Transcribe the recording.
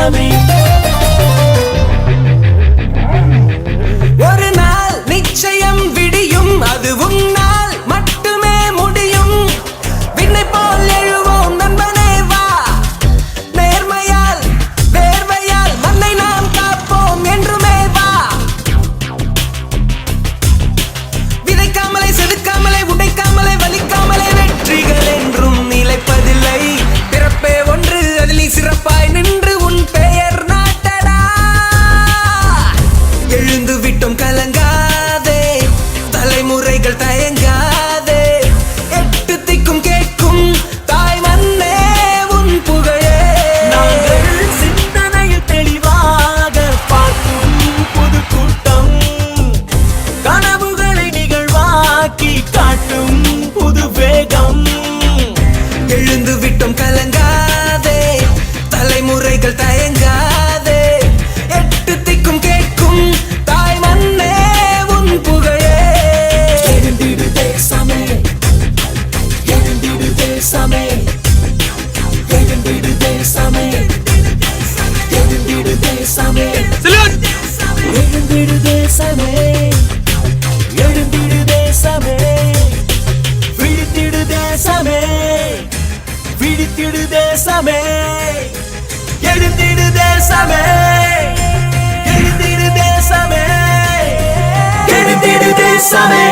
தேசமே. ஒரு நாள் நிச்சயம் விடியும், அது உன்னால் மட்டுமே முடியும். விண்ணை போல் எழுவோம் நண்பனே வா, நேர்மையால் வேர்வையால் மண்ணை நாம் காப்போம் என்றுமே வா. விதைக்காமலே செதுக்காமலே உடைக்காமலே வலிக்காமலே வெற்றிகள் என்றும் நிலைப்பதில்லை. பிறப்பே ஒன்று, அதில் நீ சிறப்பாய் நின்று உன் பெயர் நாட்டடா. எழுந்து விட்டோம் கலங்காதே, தலைமுறைகள் தயங்காதே. எட்டு திக்கும் கேட்கும் தாய் மண்ணே உன் புகழே. நாங்கள் சிந்தனையில் தெளிவாக பார்க்கும் புது கூட்டம், கனவுகளை நிகழ்வாக்கி காட்டும் புது வேகம். எழுந்து விட்டோம் கலங்காதே, தலைமுறைகள் தயங்காதே. எட்டு திக்கும் கேட்கும் தாய் மண்ணே உன் புகழே. எழுந்திடு தேசமே, எழுந்திடு தேசமே, எழுந்திடு தேசமே, எழுந்திடு தேசமே, எழுந்திடு தேசமே, எழுந்திடு தேசமே, விழித்திடு தேசமே, விழித்திடு தேசமே, எழுந்திடு தேசமே, எழுந்திடு தேசமே, எழுந்திடு தேசமே.